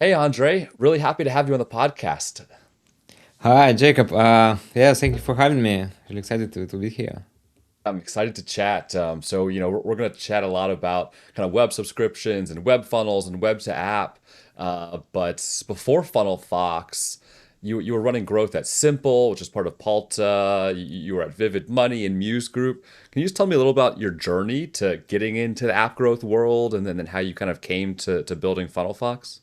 Hey, Andre, really happy to have you on the podcast. Hi, Jacob. Yeah, thank you for having me. Really excited to be here. I'm excited to chat. We're going to chat a lot about kind of web subscriptions and web funnels and web to app. But before FunnelFox, you were running growth at Simple, which is part of Palta. You were at Vivid Money and Muse Group. Can you just tell me a little about your journey to getting into the app growth world and then how you kind of came to building FunnelFox?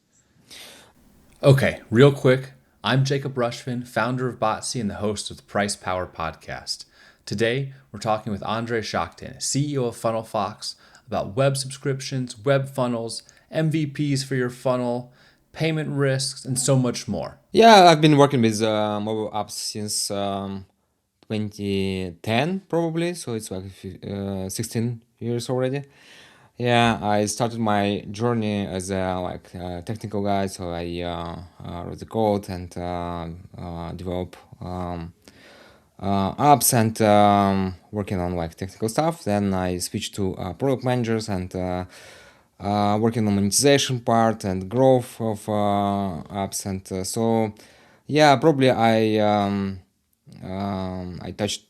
Okay, real quick. I'm Jacob Rushfin, founder of Botsy and the host of the Price Power podcast. Today, we're talking with Andrey Shakhtin, CEO of FunnelFox, about web subscriptions, web funnels, MVPs for your funnel, payment risks, and so much more. Yeah, I've been working with mobile apps since 2010, probably. So it's like 16 years already. Yeah, I started my journey as a technical guy. So I wrote the code and develop apps and working on like technical stuff. Then I switched to product managers and working on monetization part and growth of apps. And so, yeah, probably I touched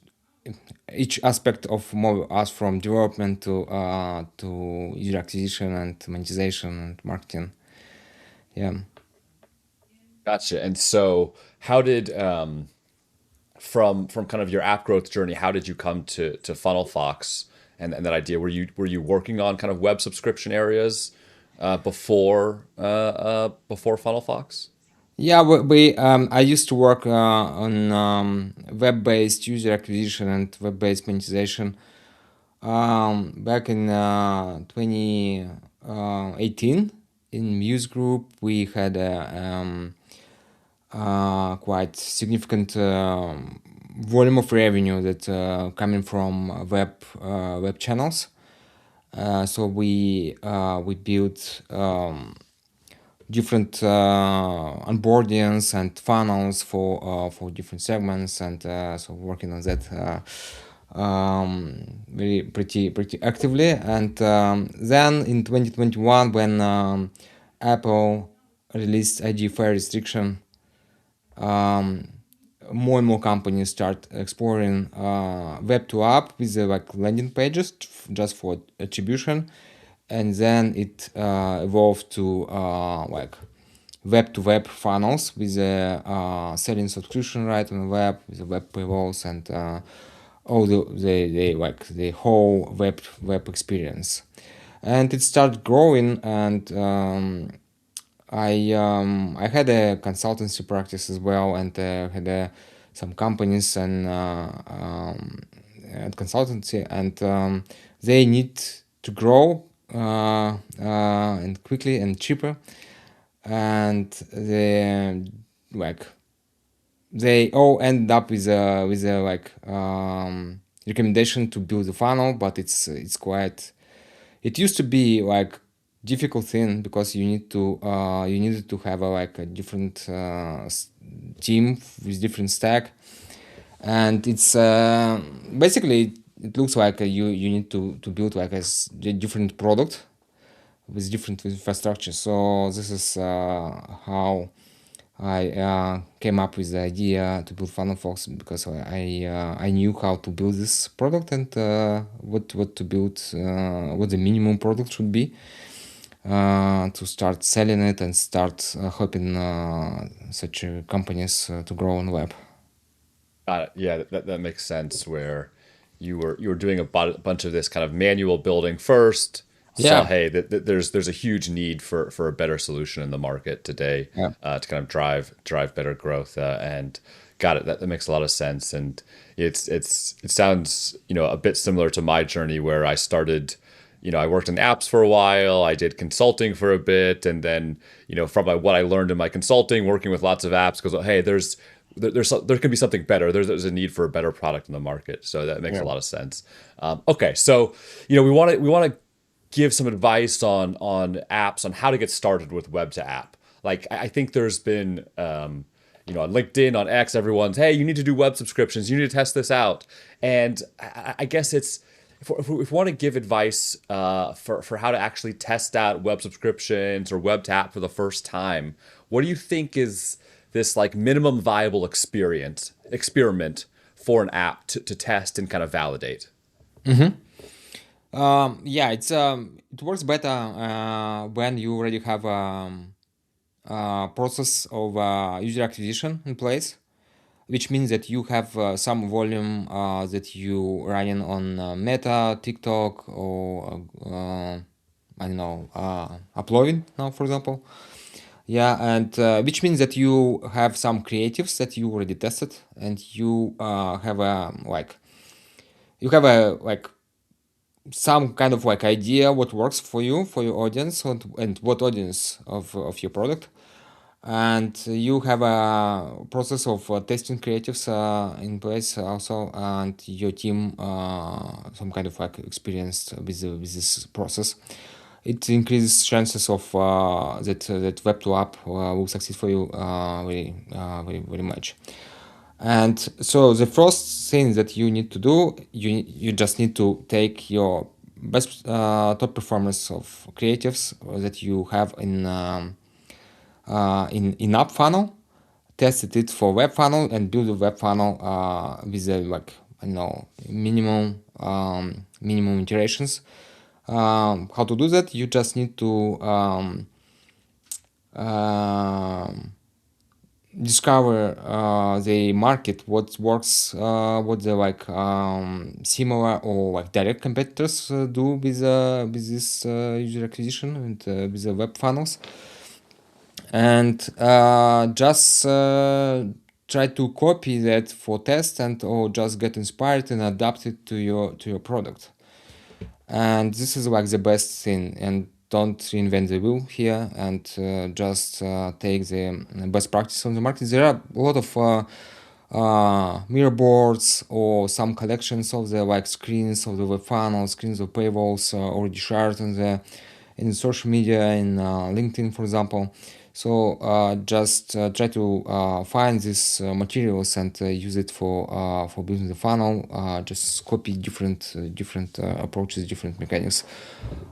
each aspect of mobile apps from development to user acquisition and monetization and marketing. Yeah. Gotcha. And so, how did from kind of your app growth journey, how did you come to FunnelFox and that idea? Were you working on kind of web subscription areas before FunnelFox? Yeah, I used to work on web-based user acquisition and web-based monetization back in 2018 in Muse Group. We had a quite significant volume of revenue that coming from web channels. So we built different onboardings and funnels for different segments, and so working on that very pretty actively. And then in 2021, when Apple released IDFA restriction, um, more and more companies start exploring web to app with like landing pages just for attribution, and then it evolved to like web to web funnels with selling subscription right on the web with the web paywalls and all the whole web experience, and it started growing. And I had a consultancy practice as well, and had some companies and consultancy, and they need to grow and quickly and cheaper, and like they all end up with a recommendation to build a funnel, but it's quite, it used to be like difficult thing because you needed to have a different team with different stack, and it's basically it looks like you need to build like a different product with different infrastructure. So this is how I came up with the idea to build FunnelFox, because I knew how to build this product and what to build, what the minimum product should be to start selling it and start helping such companies to grow on web. Got it. Yeah, that makes sense. Where you were doing bunch of this kind of manual building first. Saw, Yeah, hey, there's a huge need for a better solution in the market today yeah, to kind of drive better growth. And got it. That makes a lot of sense. And it sounds a bit similar to my journey where I started. I worked in apps for a while. I did consulting for a bit, and then from what I learned in my consulting, working with lots of apps, goes, hey, there can be something better. There's a need for a better product in the market. So that makes a yeah. lot of sense. Okay, so we want to give some advice on apps on how to get started with web to app. Like I think there's been on LinkedIn, on X, everyone's, hey, you need to do web subscriptions. You need to test this out. And I guess it's if we want to give advice for how to actually test out web subscriptions or web tap for the first time, what do you think is this like minimum viable experiment for an app to test and kind of validate? Yeah, it works better when you already have process of user acquisition in place, which means that you have some volume that you running on Meta, TikTok, or I don't know, uploading now, for example. Yeah, and which means that you have some creatives that you already tested, and you have a like some kind of like idea what works for you, for your audience, and what audience of your product, and you have a process of testing creatives in place also, and your team some kind of like experienced with this process. It increases chances of that web to app will succeed for you very much. And so the first thing that you need to do, you just need to take your best top performance of creatives that you have in app funnel, tested it for web funnel, and build a web funnel with like I don't know minimum iterations. How to do that? You just need to discover the market, what works, what the like similar or like direct competitors do with this user acquisition and with the web funnels, and just try to copy that for test, and or just get inspired and adapt it to your product. And this is like the best thing, and don't reinvent the wheel here, and just take the best practice on the market. There are a lot of mirror boards or some collections of the like screens of the web funnel, screens of paywalls already shared in social media, in LinkedIn, for example. So just try to find these materials and use it for building the funnel. Just copy different approaches, different mechanics.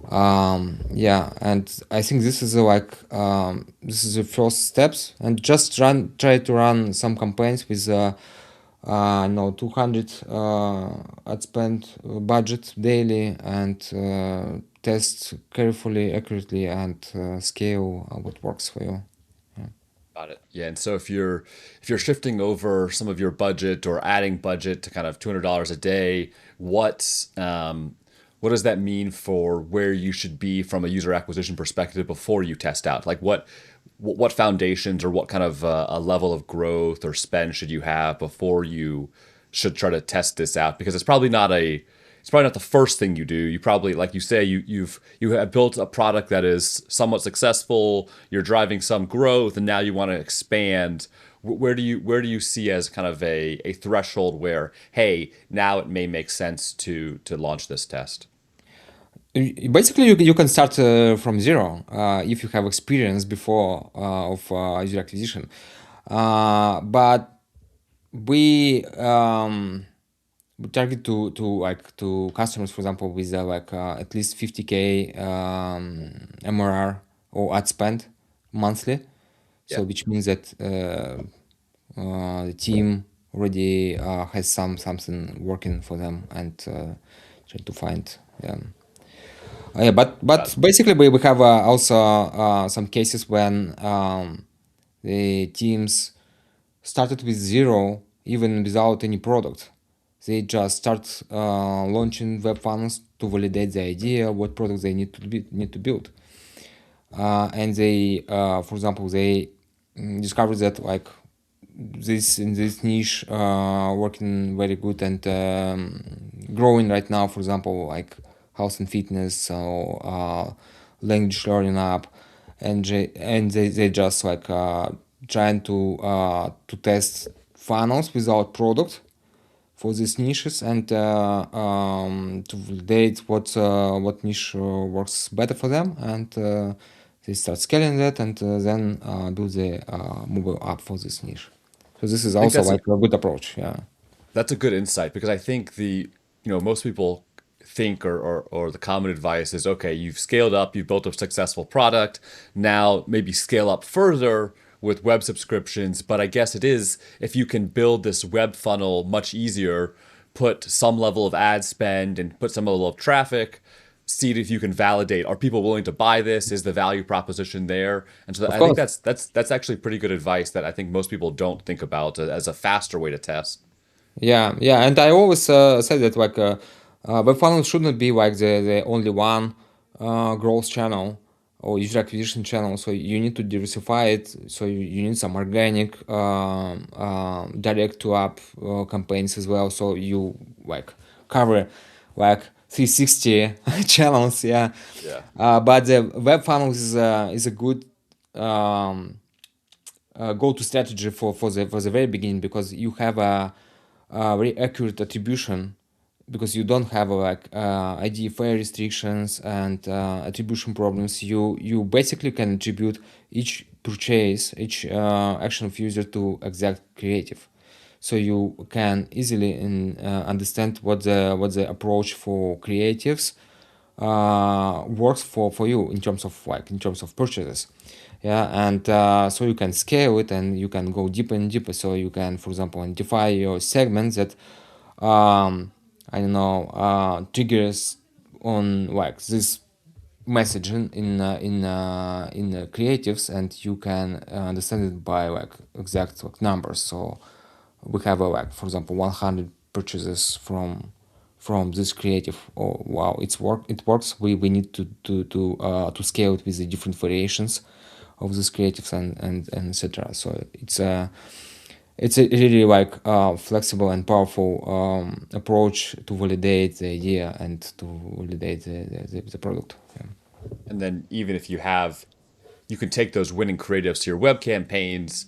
Yeah, and I think this is this is the first steps, and just try to run some campaigns with no 200 ad spend budget daily, and test carefully, accurately, and scale what works for you. Got it. Yeah, and so if you're shifting over some of your budget or adding budget to kind of $200 a day, what does that mean for where you should be from a user acquisition perspective before you test out? Like what foundations or what kind of a level of growth or spend should you have before you should try to test this out? Because it's probably not the first thing you do. You probably, like you say, you have built a product that is somewhat successful. You're driving some growth, and now you want to expand. Where do you see as kind of a threshold where, hey, now it may make sense to launch this test? Basically, you can start from zero if you have experience before of user acquisition. But we target to customers, for example, with at least 50K MRR or ad spend monthly. So Yeah. which means that the team already has something working for them, and try to find. Yeah, Got but it. basically we have also some cases when the teams started with zero, even without any product. They just start launching web funnels to validate the idea, what products they need to build, and they, for example, they discovered that like this in this niche working very good, and growing right now, for example, like health and fitness or language learning app, and they just like trying to test funnels without product for these niches, and to validate what niche works better for them, and they start scaling that, and then build the mobile app for this niche. So this is I think also that's a like a good approach. Yeah. That's a good insight because I think most people think or the common advice is, okay, you've scaled up, you've built a successful product. Now maybe scale up further with web subscriptions. But I guess it is, if you can build this web funnel much easier, put some level of ad spend and put some level of traffic, see if you can validate, are people willing to buy this, is the value proposition there? And so Of I think course. that's actually pretty good advice that I think most people don't think about as a faster way to test. Yeah, yeah, and I always said that like web funnel shouldn't be like the only one growth channel or user acquisition channel. So you need to diversify it. So you need some organic direct to app campaigns as well. So you like cover like 360 channels. Yeah, Yeah. but the web funnel is a good go-to strategy for the very beginning because you have a very accurate attribution because you don't have like IDFA restrictions and attribution problems. You basically can attribute each purchase, each action of user to exact creative, so you can easily understand what the approach for creatives works for you in terms of purchases. Yeah, and so you can scale it and you can go deeper and deeper. So you can, for example, identify your segments that I don't know triggers on like this message in creatives, and you can understand it by like exact like numbers. So we have like for example 100 purchases from this creative. Oh wow, it works. We need to scale it with the different variations of these creatives and etc. So it's a really like flexible and powerful approach to validate the idea and to validate the product. Yeah. And then even if you have, you can take those winning creatives to your web campaigns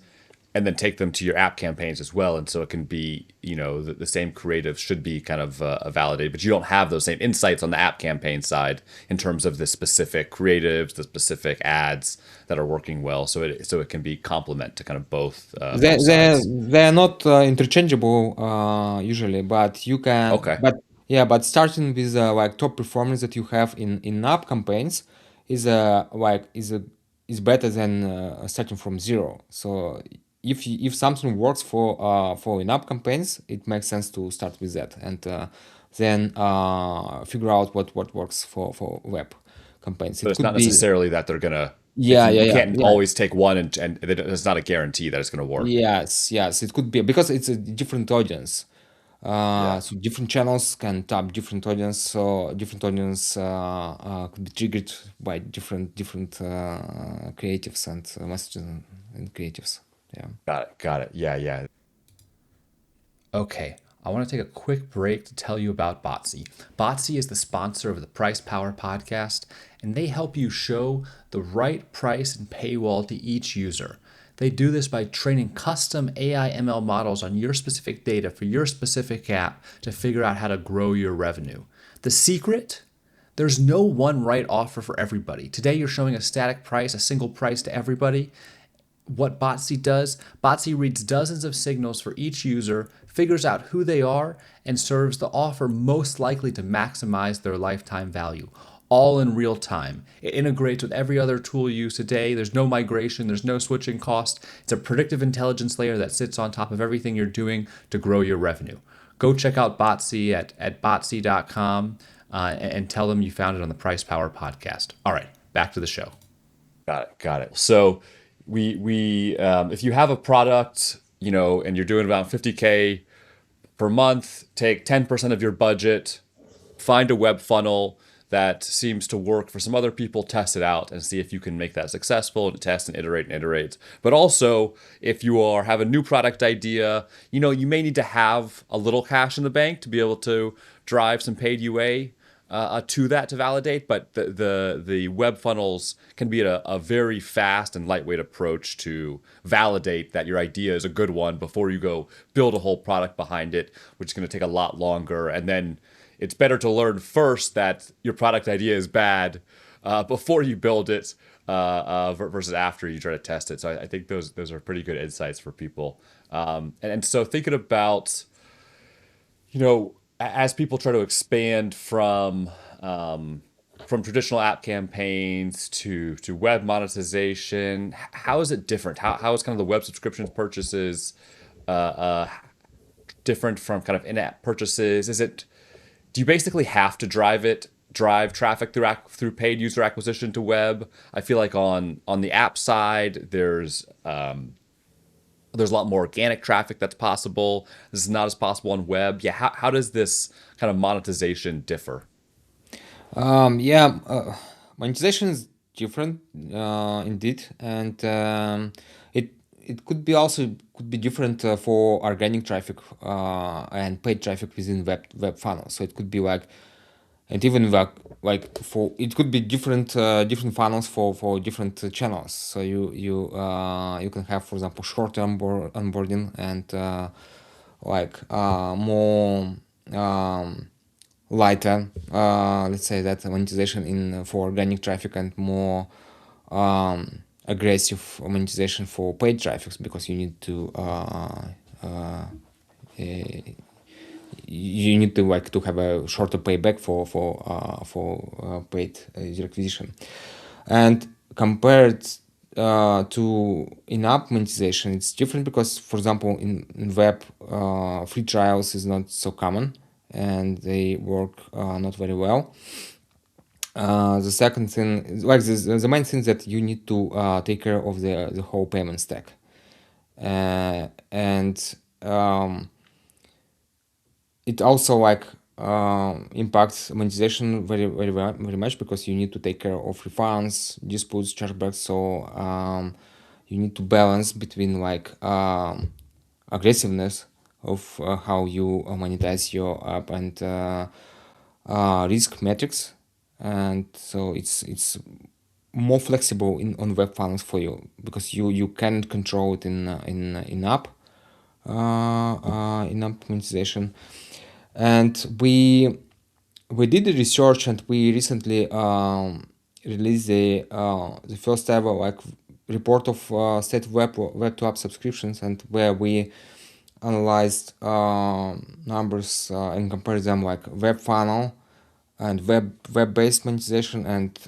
and then take them to your app campaigns as well. And so it can be, the same creative should be kind of validated, but you don't have those same insights on the app campaign side in terms of the specific creatives, the specific ads that are working well. So it can be complement to kind of They both they sides. they're not interchangeable usually, but you can. Okay. But yeah, but starting with like top performance that you have in app campaigns is is better than starting from zero. So if something works for in app campaigns, it makes sense to start with that and then figure out what works for web campaigns. But It it's could not be necessarily that they're gonna. If yeah, you yeah, you yeah, can't yeah. always take one and it's not a guarantee that it's gonna work. Yes, yes, it could be because it's a different audience. Yeah. So different channels can tap different audience. So different audience could be triggered by different creatives and messages and creatives. Yeah. Got it. Got it. Yeah. Yeah. Okay, I want to take a quick break to tell you about Botsy. Botsy is the sponsor of the Price Power podcast, and they help you show the right price and paywall to each user. They do this by training custom AI ML models on your specific data for your specific app to figure out how to grow your revenue. The secret? There's no one right offer for everybody. Today, you're showing a static price, a single price to everybody. What Botsy does, Botsy reads dozens of signals for each user, figures out who they are, and serves the offer most likely to maximize their lifetime value, all in real time. It integrates with every other tool you use today. There's no migration, there's no switching cost. It's a predictive intelligence layer that sits on top of everything you're doing to grow your revenue. Go check out Botsy at botsy.com and tell them you found it on the Price Power podcast. All right, back to the show. Got it. Got it. So we if you have a product, and you're doing about 50K per month, take 10% of your budget, find a web funnel that seems to work for some other people, test it out and see if you can make that successful and test and iterate. But also, if you have a new product idea, you may need to have a little cash in the bank to be able to drive some paid UA to that to validate. But the web funnels can be a very fast and lightweight approach to validate that your idea is a good one before you go build a whole product behind it, which is going to take a lot longer. And then it's better to learn first that your product idea is bad before you build it versus after you try to test it. So I think those are pretty good insights for people. And so thinking about, you know, as people try to expand from traditional app campaigns to web monetization, how is it different? How is kind of the web subscriptions purchases different from kind of in-app purchases? Is it do you basically have to drive traffic through paid user acquisition to web? I feel like on the app side, there's a lot more organic traffic that's possible. This is not as possible on web. Yeah, how does this kind of monetization differ? Yeah, monetization is different, indeed, and it it could be also could be different for organic traffic and paid traffic within web funnel. So it could be like, and even like for it could be different funnels for different channels. So you can have, for example, short-term onboarding and more. Um, Lighter, let's say that monetization in for organic traffic, and more aggressive monetization for paid traffic, because you need to like to have a shorter payback for paid user acquisition. And compared to in-app monetization, it's different because, for example, in web, free trials is not so common and they work not very well. The second thing, like the main thing, that you need to take care of the whole payment stack, and it also like impacts monetization very much, because you need to take care of refunds, disputes, chargebacks. So you need to balance between like aggressiveness of how you monetize your app, and risk metrics. And so it's more flexible on web funnels for you, because you can control it in app in-app monetization. And we did the research, and we recently released the first ever like report of state web to app subscriptions, and where we analyzed numbers and compared them, like web funnel and web-based monetization and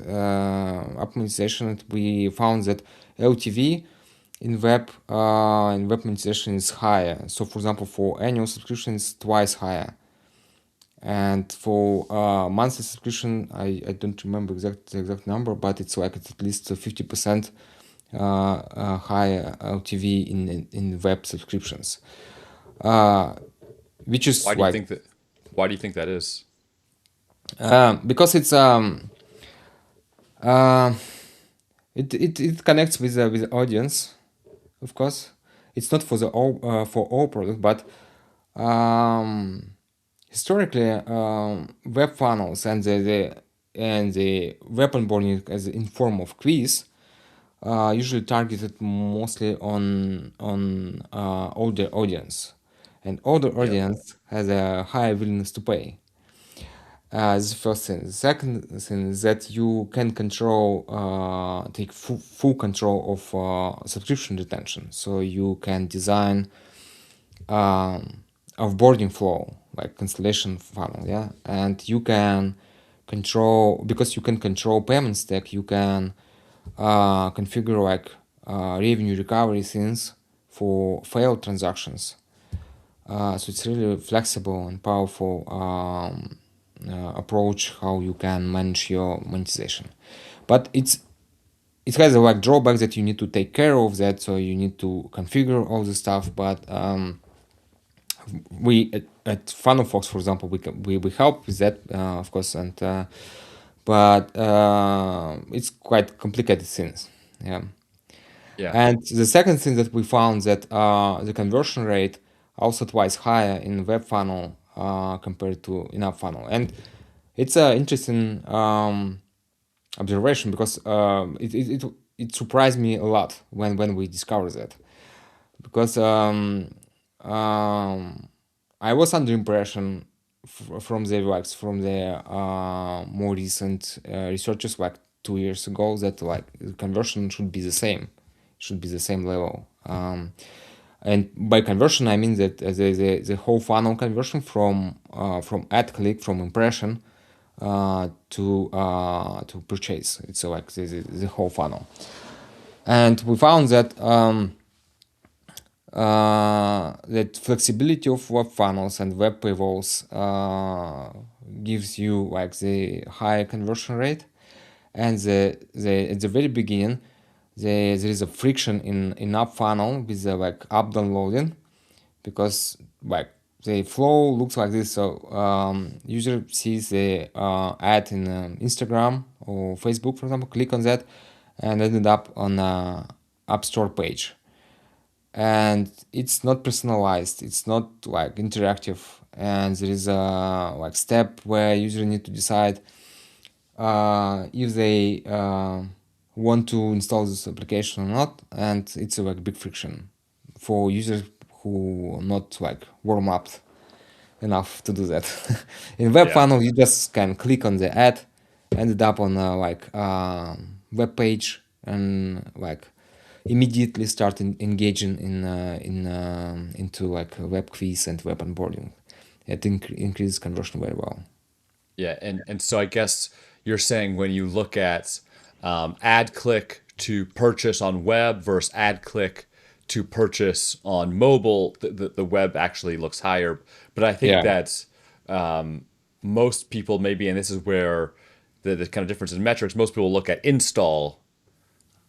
app monetization. And we found that LTV in web monetization is higher. So, for example, for annual subscription, it's twice higher, and for monthly subscription, I don't remember the exact number, but it's like it's at least 50% higher LTV in web subscriptions, which is Why do you like think that? Why do you think that is? because uh, it connects with the audience, of course. It's not for all products, but um, historically, web funnels and the web onboarding as in form of quiz usually targeted mostly on older audience, and older Yep. audience has a higher willingness to pay. This is the first thing. The second thing is that you can take full control of subscription retention. So you can design offboarding flow, like cancellation funnel, yeah. And you can control, because you can control payment stack, you can configure like revenue recovery things for failed transactions. So it's really flexible and powerful approach how you can manage your monetization. But it has a like drawback that you need to take care of that, so you need to configure all the stuff. But we at FunnelFox, for example, we help with that, of course, and but it's quite complicated things, yeah. Yeah. And the second thing that we found, that the conversion rate also twice higher in web funnel compared to in-app funnel. And it's an interesting observation, because it surprised me a lot when we discovered that, because I was under impression from the more recent researchers, like 2 years ago, that like the conversion should be the same level. And by conversion, I mean that the whole funnel conversion from ad click, from impression to purchase. It's like the whole funnel. And we found that that flexibility of web funnels and web paywalls gives you like the high conversion rate, and the at the very beginning there is a friction in app funnel with the like app downloading, because like the flow looks like this. So user sees the ad in Instagram or Facebook, for example, click on that and ended up on a app store page, and it's not personalized, it's not like interactive, and there is a like step where user need to decide if they want to install this application or not, and it's a like big friction for users who not like warm up enough to do that. In web Yeah. funnel, you just can click on the ad, ended up on a like web page, and like immediately start engaging into like web quiz and web onboarding. It increases conversion very well. Yeah, and so I guess you're saying when you look at ad click to purchase on web versus ad click to purchase on mobile, the web actually looks higher. But I think Yeah. that most people maybe, and this is where the kind of difference in metrics, most people look at install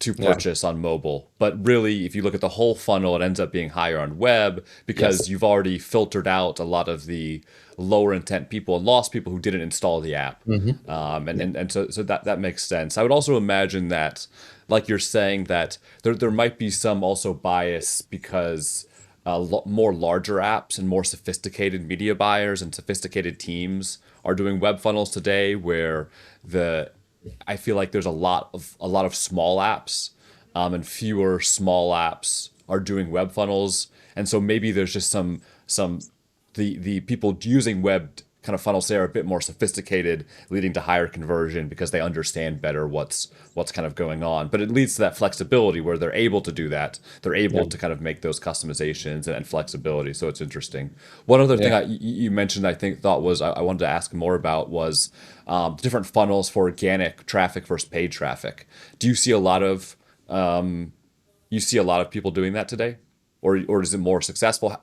to Yeah. purchase on mobile. But really, if you look at the whole funnel, it ends up being higher on web Yes. because you've already filtered out a lot of the lower intent people and lost people who didn't install the app. And so that makes sense. I would also imagine that, like you're saying, that there might be some also bias because more larger apps and more sophisticated media buyers and sophisticated teams are doing web funnels today, where the I feel like there's a lot of small apps, and fewer small apps are doing web funnels, and so maybe there's just some the people using web kind of funnels there are a bit more sophisticated, leading to higher conversion because they understand better what's kind of going on. But it leads to that flexibility where they're able to do that. They're able Yeah. to kind of make those customizations and flexibility. So it's interesting. One other thing Yeah. you mentioned, thought was I wanted to ask more about was different funnels for organic traffic versus paid traffic. Do you see a lot of people doing that today, or is it more successful?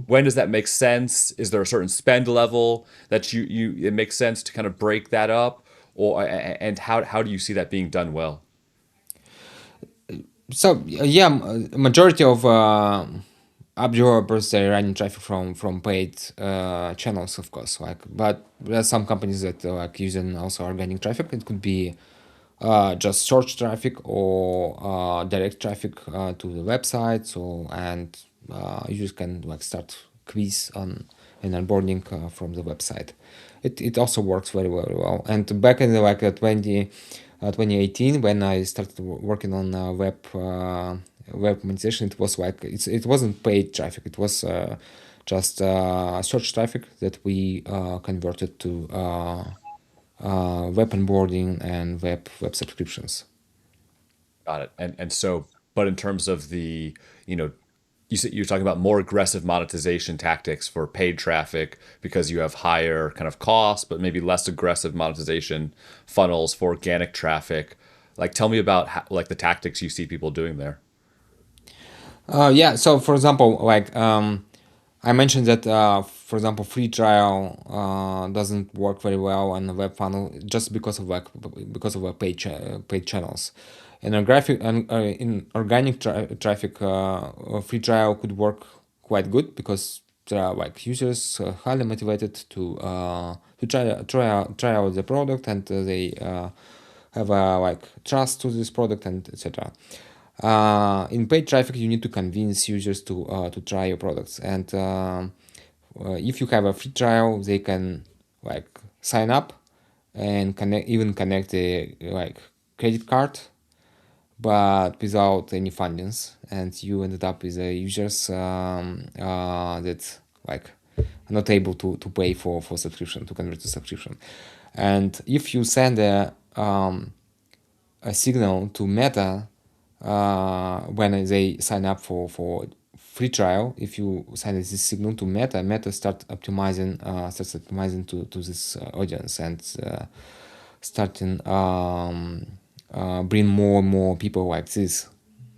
When does that make sense? Is there a certain spend level that you it makes sense to kind of break that up, or and how do you see that being done well? So yeah, majority of app developers, they running traffic from paid channels, of course. Like, but there are some companies that like using also organic traffic. It could be just search traffic or direct traffic to the website. So, and users can like start quiz on and onboarding from the website. It also works very well. And back in the like 2018, when I started working on web monetization, it was like it wasn't paid traffic. It was just search traffic that we converted to web onboarding and web subscriptions. Got it. And so, but in terms of you know, you're talking about more aggressive monetization tactics for paid traffic because you have higher kind of costs, but maybe less aggressive monetization funnels for organic traffic. Like, tell me about like the tactics you see people doing there. Yeah. So for example, like I mentioned that for example, free trial doesn't work very well on the web funnel just because of paid channels. In organic traffic, free trial could work quite good because there are like users highly motivated to try out the product, and they have like trust to this product and etc. In paid traffic, you need to convince users to try your products, and if you have a free trial, they can like sign up and connect a like credit card, but without any fundings, and you ended up with users that like are not able to pay for subscription, to convert to subscription. And if you send a signal to Meta when they sign up for free trial. If you send this signal to Meta starts optimizing to this audience and starting bring more and more people like this,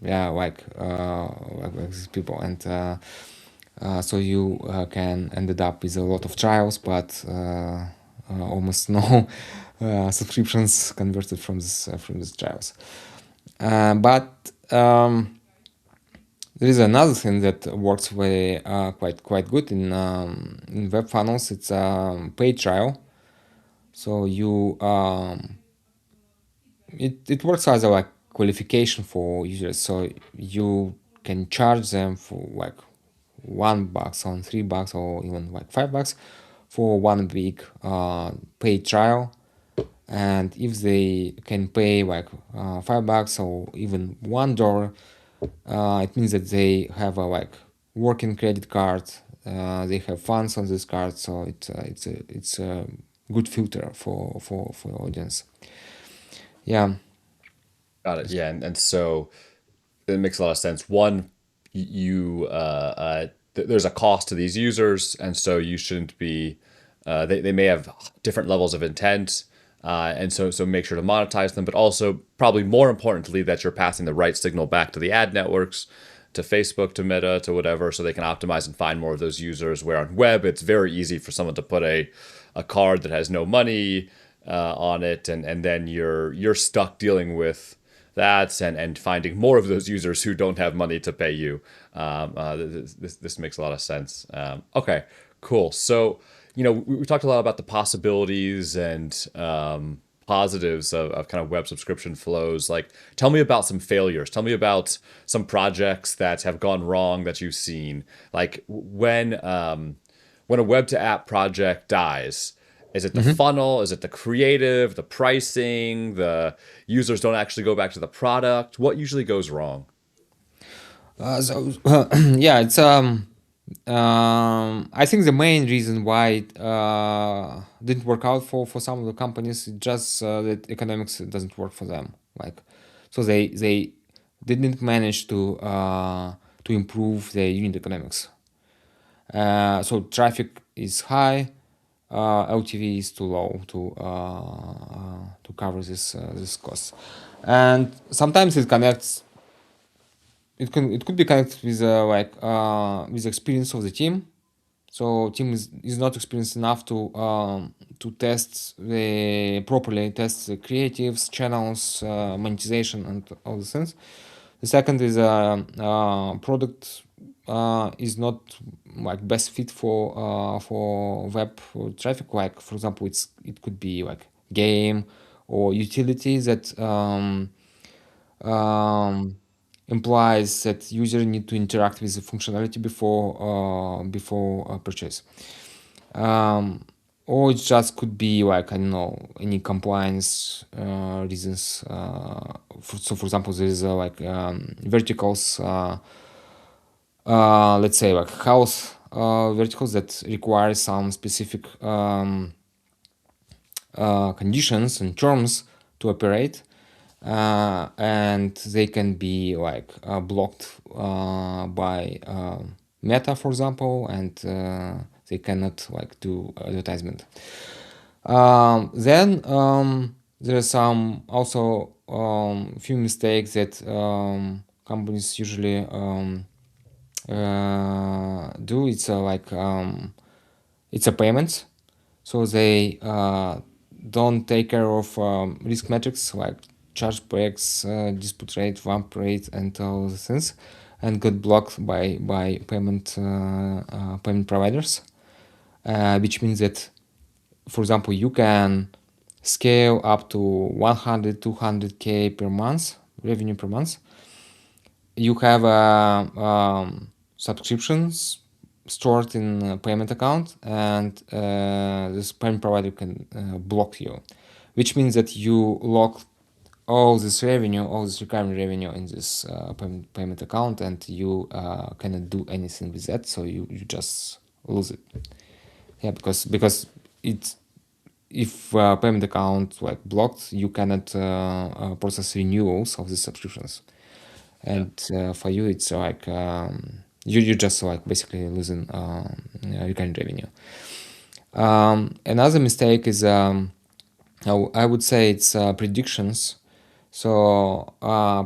like these people, and so you can ended up with a lot of trials, but almost no subscriptions converted from these trials. But there is another thing that works very quite good in web funnels. It's a paid trial. So you it works as a like qualification for users. So you can charge them for like $1 or $3 or even like $5 for 1 week paid trial. And if they can pay like $5 or even $1, it means that they have a like working credit card. They have funds on this card, so it's a good filter for audience. Yeah. Got it. Yeah, and so it makes a lot of sense. One, there's a cost to these users, and so you shouldn't be. They may have different levels of intent, and so make sure to monetize them. But also, probably more importantly, that you're passing the right signal back to the ad networks, to Facebook, to Meta, to whatever, so they can optimize and find more of those users. Where on web, it's very easy for someone to put a card that has no money on it, and then you're stuck dealing with that and finding more of those users who don't have money to pay you. This makes a lot of sense. Okay, cool. So we talked a lot about the possibilities and positives of kind of web subscription flows. Like, tell me about some failures. Tell me about some projects that have gone wrong that you've seen. Like when a web to app project dies, is it the funnel? Is it the creative, the pricing, the users don't actually go back to the product? What usually goes wrong? So yeah, it's I think the main reason why it didn't work out for some of the companies is just that economics doesn't work for them. Like, so they didn't manage to improve their unit economics. So traffic is high, LTV is too low to cover this cost, and sometimes it connects. It could be connected with with experience of the team. So team is not experienced enough to test the properly test the creatives, channels, monetization, and all the things. The second is product is not like best fit for web traffic. Like, for example, it could be like game or utility that implies that user need to interact with the functionality before purchase. Or it just could be like, I don't know, any compliance reasons. For example, there is verticals, let's say like house verticals that require some specific conditions and terms to operate, and they can be like blocked by Meta, for example, and they cannot like do advertisement. Then there are some also few mistakes that companies usually do. It's it's a payment, so they don't take care of risk metrics like chargebacks, dispute rate, VAMP rate, and all the things, and got blocked by payment providers, which means that, for example, you can scale up to 100, 200K per month revenue per month. You have subscriptions stored in a payment account, and this payment provider can block you, which means that you lock all this recurring revenue in this payment account, and you cannot do anything with that, so you just lose it. Yeah, because it's, if payment account like blocked, you cannot process renewals of the subscriptions, Yeah. and for you it's like You just like basically losing recurring revenue. Another mistake is I would say it's predictions. So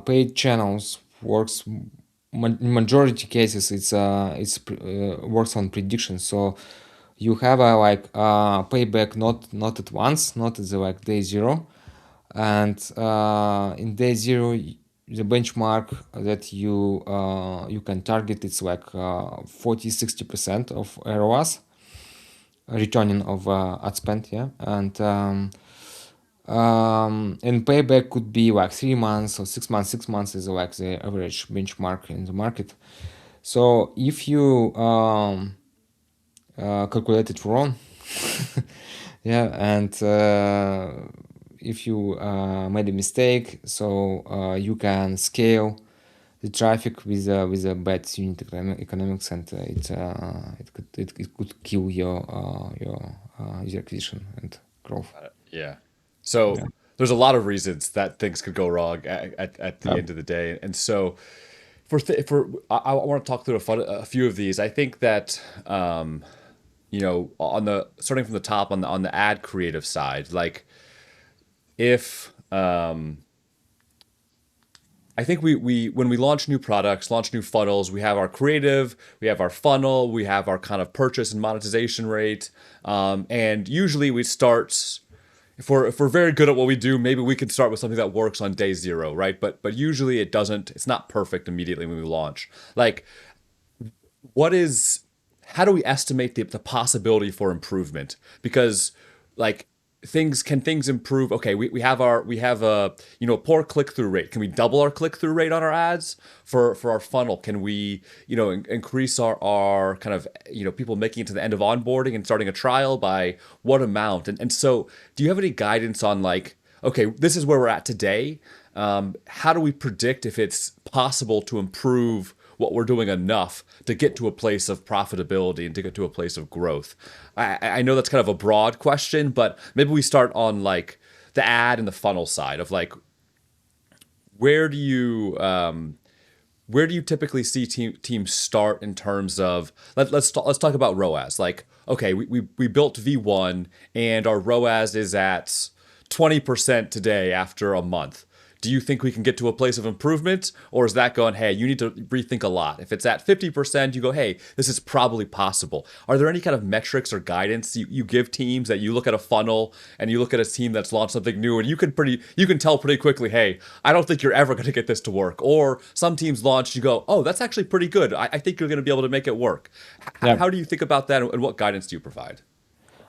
paid channels works in majority cases it's works on predictions. So you have a like payback not at once, not at the like day zero, and in day zero the benchmark that you can target it's like 40-60% of ROAS returning of ad spend, yeah, and payback could be like 3 months or 6 months. 6 months is like the average benchmark in the market. So if you calculate it wrong, yeah, and if you made a mistake, so you can scale the traffic with a bad unit economics, and it could kill your user acquisition and growth. Yeah. So Yeah. there's a lot of reasons that things could go wrong at the end of the day. And so for I want to talk through a few of these. I think that on the starting from the top on the ad creative side, like if I think we when we launch new products, launch new funnels, we have our creative, we have our funnel, we have our kind of purchase and monetization rate, and usually we start if we're very good at what we do, maybe we can start with something that works on day zero, right? But usually it doesn't. It's not perfect immediately when we launch. Like, what is how do we estimate the possibility for improvement? Because like things improve? Okay, we have a poor click-through rate. Can we double our click-through rate on our ads for our funnel? Can we increase our kind of people making it to the end of onboarding and starting a trial by what amount? And so do you have any guidance on like, okay, this is where we're at today. How do we predict if it's possible to improve what we're doing enough to get to a place of profitability and to get to a place of growth? I know that's kind of a broad question, but maybe we start on like the ad and the funnel side of like where do you typically see teams start in terms of let's talk about ROAS. Like, okay, we built V1 and our ROAS is at 20% today after a month. Do you think we can get to a place of improvement, or is that going, hey, you need to rethink a lot? If it's at 50%, you go, hey, this is probably possible. Are there any kind of metrics or guidance you give teams that you look at a funnel and you look at a team that's launched something new and you can tell pretty quickly, hey, I don't think you're ever going to get this to work. Or some teams launch, you go, oh, that's actually pretty good. I think you're going to be able to make it work. Yeah. How do you think about that, and what guidance do you provide?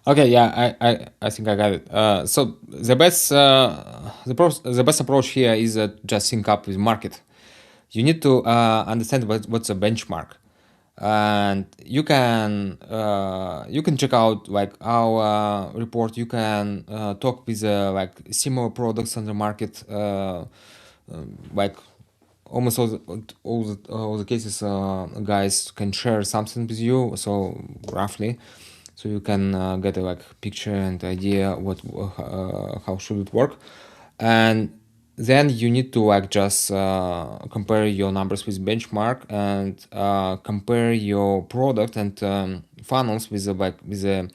Okay, yeah, I think I got it. So the best approach here is just sync up with market. You need to understand what's a benchmark, and you can check out like our report. You can talk with like similar products on the market, like almost all the cases guys can share something with you, so roughly, so you can get a like picture and idea what how should it work. And then you need to like just compare your numbers with benchmark, and compare your product and funnels with the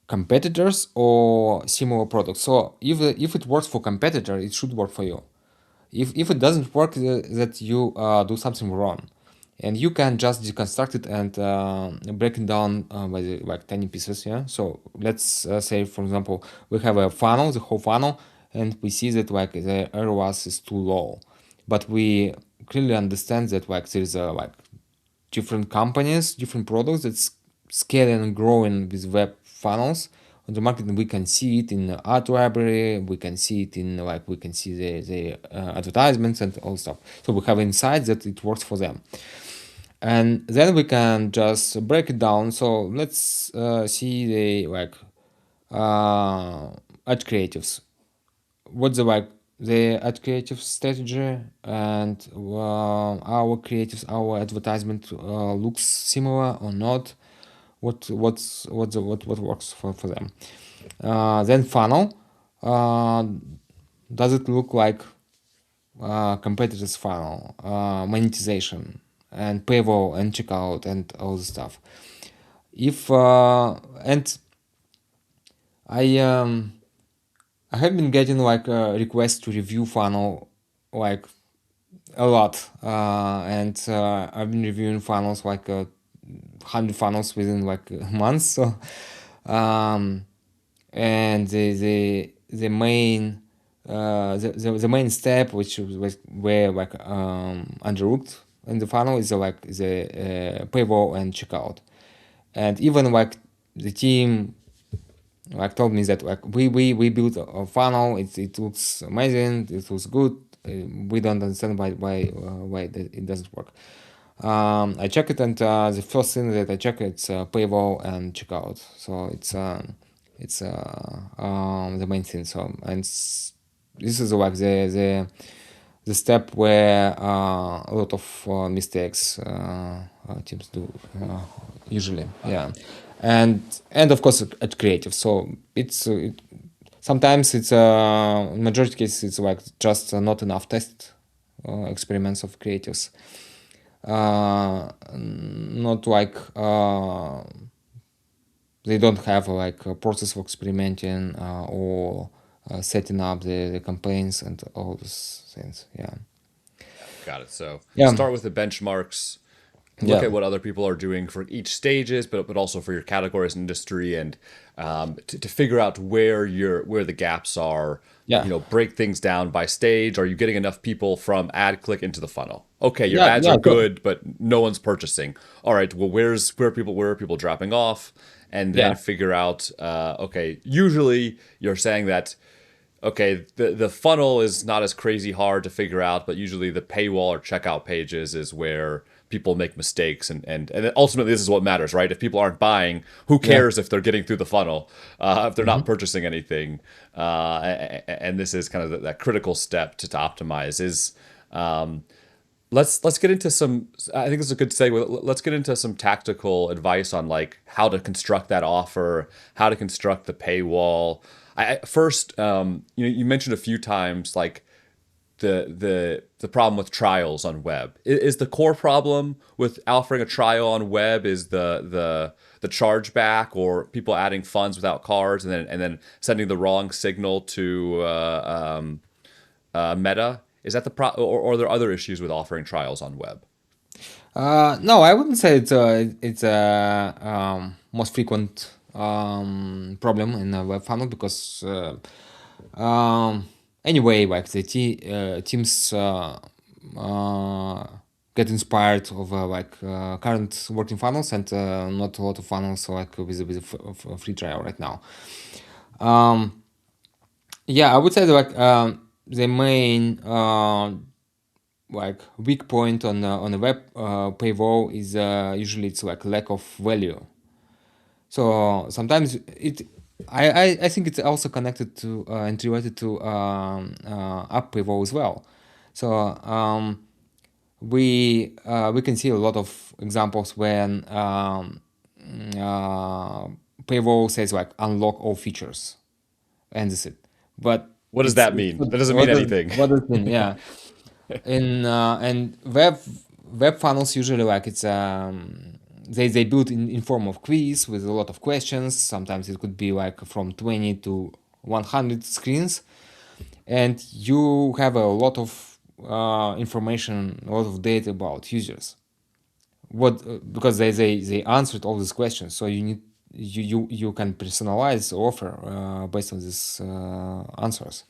competitors or similar products. So if it works for competitor, it should work for you. If it doesn't work, that you do something wrong, and you can just deconstruct it and break it down by like tiny pieces. Yeah. So let's say, for example, we have a funnel, the whole funnel, and we see that like the ROAS is too low, but we clearly understand that like there's like different companies, different products that's scaling and growing with web funnels on the market, and we can see it in the ad library, we can see it in like we can see the advertisements and all stuff. So we have insights that it works for them, and then we can just break it down. So let's see the like ad creatives. What's the like the ad creative strategy, and our creatives, our advertisement looks similar or not? What works for them? Then funnel. Does it look like competitors funnel? Monetization. and paywall and checkout and all the stuff. If and I have been getting like requests to review funnel like a lot, and I've been reviewing funnels like 100 funnels within like a month. So, and the main the main step which was where like underlooked in the funnel is like the paywall and checkout, and even like the team like told me that like we built a funnel. It looks amazing. It looks good. We don't understand why it doesn't work. I check it, and the first thing that I check it's paywall and checkout. So it's the main thing. So this is like the step where a lot of mistakes teams do usually. Yeah, and of course at creative. So sometimes it's majority cases it's like just not enough test experiments of creatives. Not like they don't have like a process of experimenting or setting up the campaigns and all those things. Yeah. Got it. So Yeah. start with the benchmarks, look Yeah. at what other people are doing for each stages, but also for your categories and industry, and to figure out where the gaps are. Yeah. Break things down by stage. Are you getting enough people from ad click into the funnel? Okay, your Yeah. ads are Yeah. good, but no one's purchasing. All right, well, where are people dropping off? And then Yeah. figure out. Okay, usually you're saying that okay, the funnel is not as crazy hard to figure out, but usually the paywall or checkout pages is where people make mistakes, and ultimately this is what matters, right? If people aren't buying, who Yeah. cares if they're getting through the funnel, if they're not purchasing anything, and this is kind of that critical step to optimize is. Let's get into some. I think this is a good segue. Let's get into some tactical advice on like how to construct that offer, how to construct the paywall. First, you mentioned a few times like the problem with trials on web. Is the core problem with offering a trial on web is the chargeback or people adding funds without cards and then sending the wrong signal to Meta? Is that or are there other issues with offering trials on web? No, I wouldn't say it's a most frequent problem in a web funnel because anyway, like teams get inspired of like current working funnels and not a lot of funnels like with a free trial right now. Yeah, I would say that, like the main like weak point on the web paywall is usually it's like lack of value. So sometimes I think it's also connected to and related to app paywall as well. So we can see a lot of examples when paywall says like unlock all features and that's it. But What does that mean? That doesn't mean anything. what does it mean? Yeah. In and web funnels usually like it's they build in form of quiz with a lot of questions. Sometimes it could be like from 20 to 100 screens, and you have a lot of information, a lot of data about users. What because they answered all these questions, so you can personalize the offer based on these answers.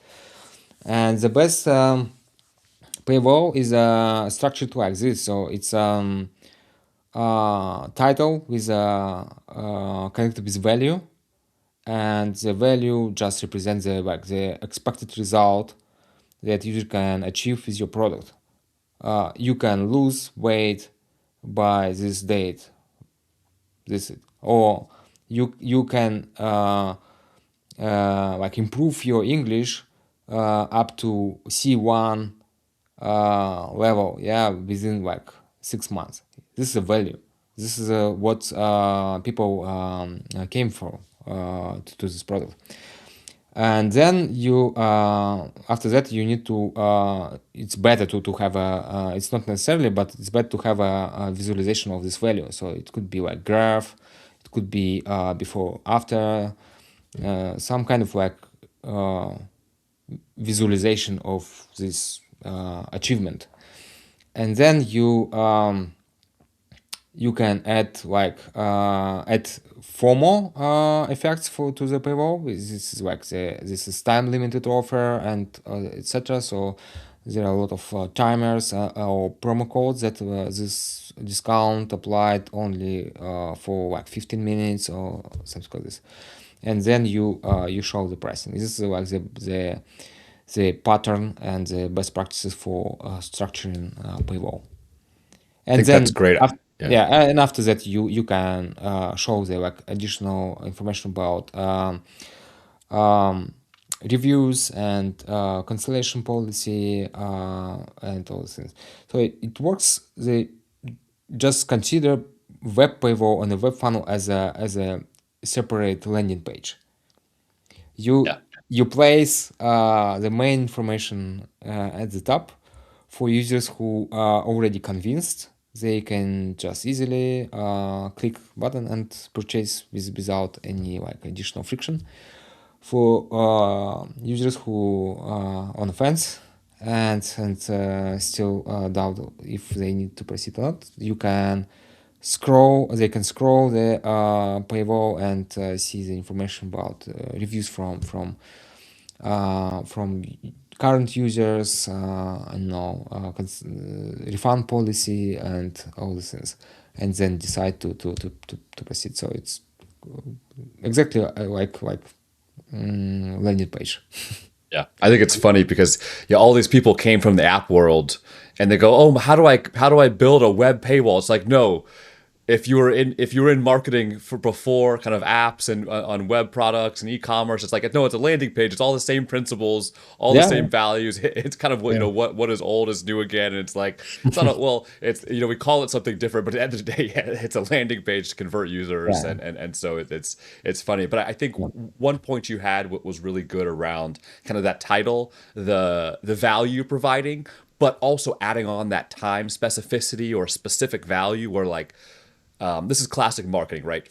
And the best paywall is structured like this. So it's title with connected with value, and the value just represents the expected result that user can achieve with your product. You can lose weight by this date, this or you can like improve your English up to C1 level, yeah, within like 6 months. This is a value. This is what people came for to this product. And then you after that you need to it's better to have a it's not necessarily, but it's better to have a visualization of this value. So it could be like graph, it could be before after, some kind of like visualization of this achievement. And then you can add like add FOMO effects to the paywall. This is like this is time limited offer and etc. So there are a lot of timers or promo codes that this discount applied only for like 15 minutes or something like this. And then you show the pricing. This is like the pattern and the best practices for structuring paywall. I And think that's then great. Yeah. yeah, and after that you can show the like additional information about reviews and cancellation policy and all these things. So it works. They just consider web paywall and the web funnel as a separate landing page. You Yeah. you place the main information at the top for users who are already convinced. They can just easily click button and purchase without any like additional friction. For users who are on the fence and still doubt if they need to proceed or not, you can scroll. They can scroll the paywall and see the information about reviews from current users, refund policy and all these things, and then decide to proceed. So it's exactly like landing page. Yeah, I think it's funny because yeah, all these people came from the app world, and they go, "Oh, how do I build a web paywall?" It's like, no, if you were in marketing for before kind of apps and on web products and e-commerce, it's like no, it's a landing page. It's all the same principles, all the Yeah, same values. It's kind of what yeah, what is old is new again, and it's like it's not a, well, it's we call it something different, but at the end of the day, yeah, it's a landing page to convert users, yeah, and so it's funny. But I think one point you had was really good around kind of that title, the value providing, but also adding on that time specificity or specific value where like this is classic marketing, right?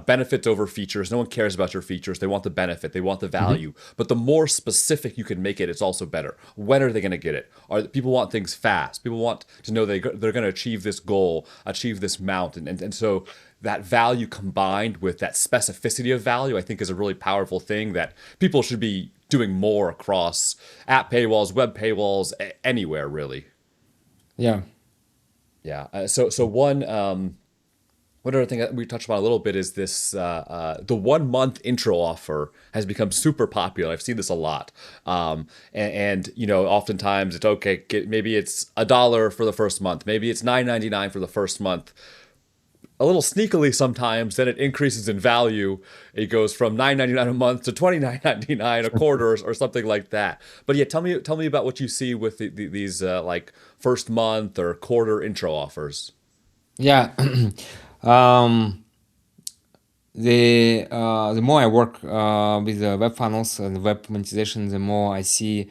Benefits over features. No one cares about your features. They want the benefit. They want the mhm, value. But the more specific you can make it, it's also better. When are they going to get it? People want things fast? People want to know they're going to achieve this goal, achieve this mount, and so that value combined with that specificity of value, I think, is a really powerful thing that people should be doing more across app paywalls, web paywalls, anywhere really. yeah, Yeah. So one other thing that we touched upon a little bit is this the 1 month intro offer has become super popular. I've seen this a lot. And oftentimes it's okay, maybe it's $1 for the first month, maybe it's $9.99 for the first month. A little sneakily sometimes, then it increases in value. It goes from $9.99 a month to $29.99 a quarter or something like that. But yeah, tell me about what you see with these like first month or quarter intro offers. yeah. um, the more I work with the web funnels and web monetization, the more I see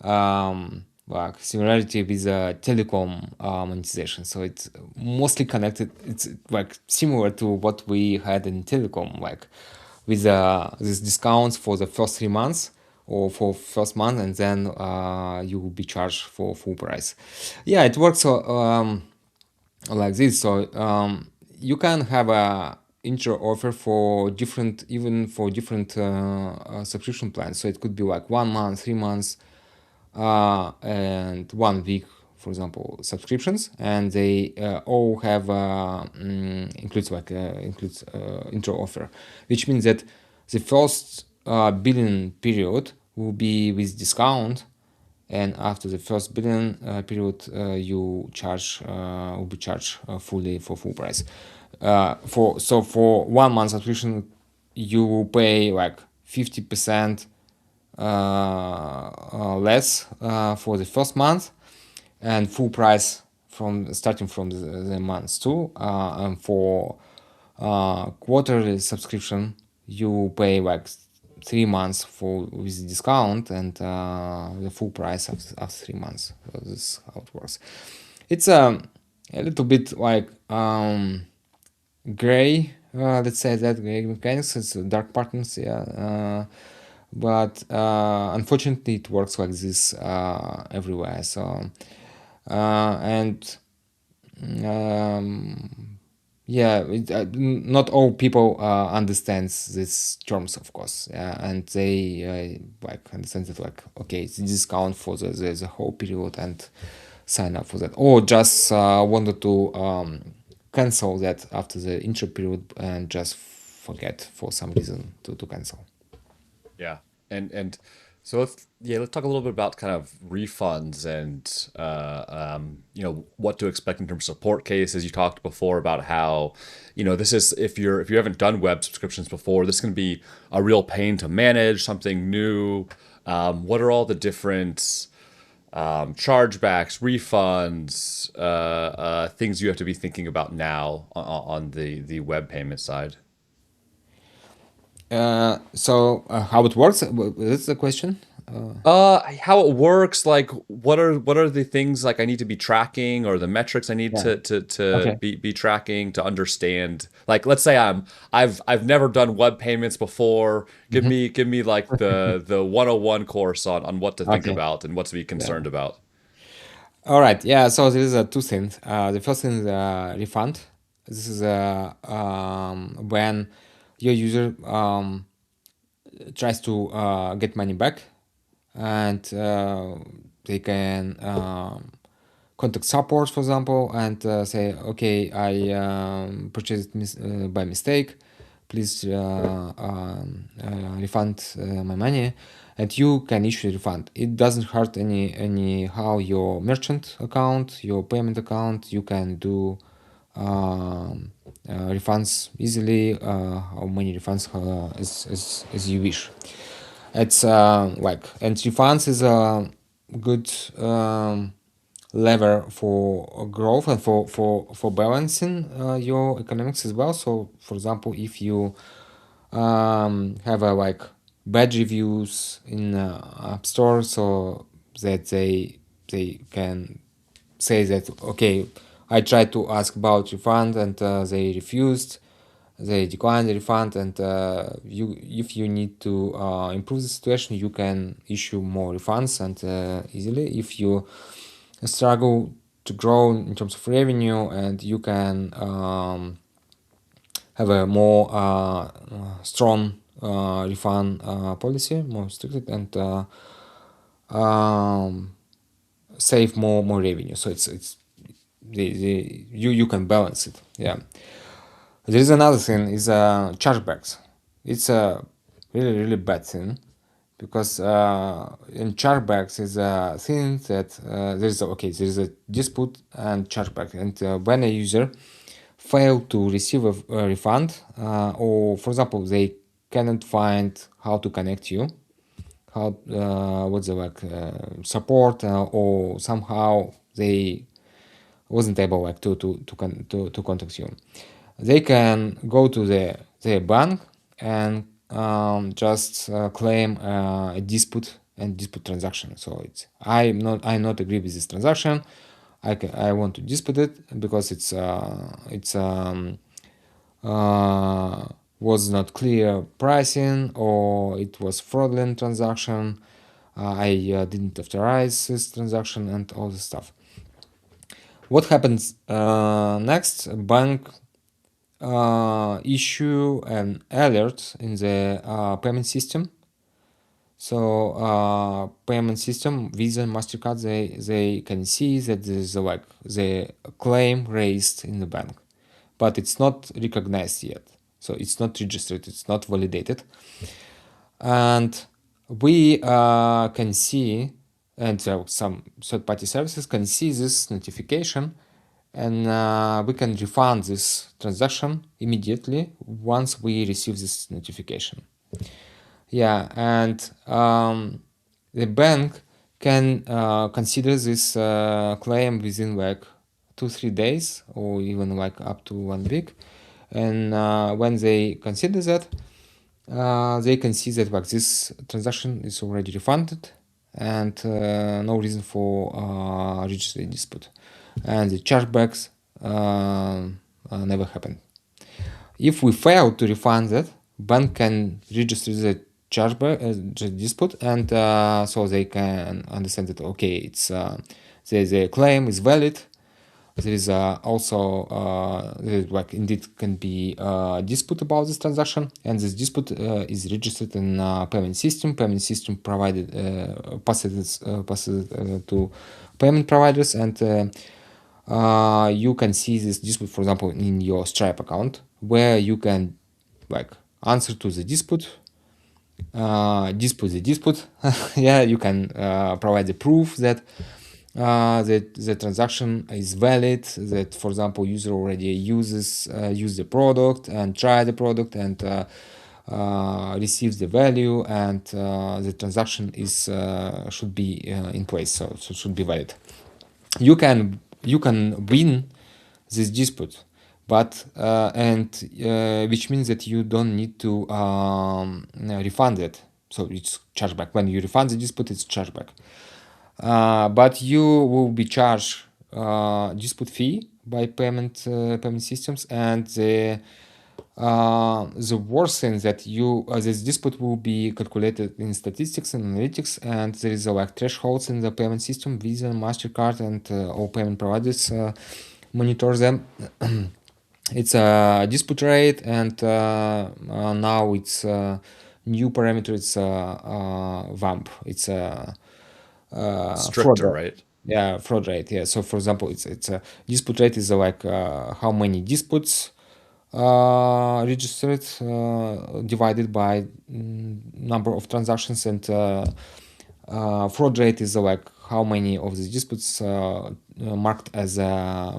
like similarity with telecom monetization. So it's mostly connected. It's like similar to what we had in telecom, like with these discounts for the first 3 months or for first month, and then you will be charged for full price. Yeah, it works like this. So you can have a intro offer for different, even for different subscription plans. So it could be like 1 month, 3 months, and 1 week, for example, subscriptions, and they all have includes intro offer, which means that the first billing period will be with discount, and after the first billing period, you charge will be charged fully for full price. For 1 month subscription, you will pay like 50% less for the first month, and full price from starting from the months two. And for quarterly subscription, you pay like 3 months for with discount and the full price of 3 months. So this is how it works. It's a little bit like gray, let's say that gray mechanics. It's dark patterns, yeah. But unfortunately, it works like this everywhere. So and yeah, not all people understands these terms, of course, yeah, and they like understand that like okay, it's discount for the whole period and sign up for that, or just wanted to cancel that after the intro period and just forget for some reason to cancel. Yeah. And so let's talk a little bit about kind of refunds and what to expect in terms of support cases. You talked before about how, this is if you haven't done web subscriptions before, this can be a real pain to manage, something new. What are all the different chargebacks, refunds, things you have to be thinking about now on the web payment side? So how it works? That's the question. How it works, like what are the things like I need to be tracking or the metrics I need Yeah. to Okay. be tracking to understand. Like let's say I've never done web payments before. Mhm. Give me like the 101 course on what to think Okay. about and what to be Yeah. concerned about. All right. Yeah. So there is two things. The first thing is refund. This is when your user tries to get money back, and they can contact support, for example, and say, "Okay, I purchased by mistake. Please refund my money." And you can issue a refund. It doesn't hurt anyhow your merchant account, your payment account. You can do refunds easily, how many refunds as you wish. It's like, and refunds is a good lever for growth and for balancing your economics as well. So for example, if you have a like bad reviews in app store, so that they can say that okay, I tried to ask about refund and they refused, they declined the refund, and you if you need to improve the situation, you can issue more refunds and easily. If you struggle to grow in terms of revenue, and you can have a more strong refund policy, more strict, and um, save more revenue. So it's you can balance it. Yeah. There is another thing is chargebacks. It's a really bad thing because in chargebacks is a thing that there's a dispute and chargeback, and when a user fail to receive a refund, or for example they cannot find how to connect you, how what's the like support, or somehow they wasn't able like to contact you, they can go to their bank and just claim a dispute and dispute transaction. So it's I not agree with this transaction. I want to dispute it because it's was not clear pricing, or it was fraudulent transaction. I didn't authorize this transaction and all this stuff. What happens next? Bank issue an alert in the payment system. So payment system, Visa and Mastercard, they can see that there's like the claim raised in the bank, but it's not recognized yet. So it's not registered, it's not validated, and we can see, and some third-party services can see this notification, and we can refund this transaction immediately once we receive this notification. Yeah, and the bank can consider this claim within like 2-3 days, or even like up to 1 week. And when they consider that, they can see that like this transaction is already refunded and no reason for registering dispute, and the chargebacks never happened. If we fail to refund that, bank can register the chargeback, the dispute, and so they can understand that okay, it's the claim is valid. There is also like indeed can be dispute about this transaction, and this dispute is registered in payment system. Payment system provided passes it to payment providers, and you can see this dispute, for example, in your Stripe account, where you can like answer to the dispute, dispute the dispute. Yeah, you can provide the proof that that the transaction is valid, that for example user already use the product and try the product and receives the value, and the transaction is should be in place, so it should be valid. You can win this dispute, but and which means that you don't need to refund it, so it's chargeback. When you refund the dispute, it's chargeback. But you will be charged dispute fee by payment systems, and the worst thing that you this dispute will be calculated in statistics and analytics, and there is like thresholds in the payment system. Visa, Mastercard, and all payment providers monitor them. It's a dispute rate, and now it's new parameter. It's VAMP. It's a fraud Stricter, rate. right? Yeah, fraud rate. Yeah. So for example, it's a dispute rate is like how many disputes registered divided by number of transactions, and fraud rate is like how many of these disputes marked as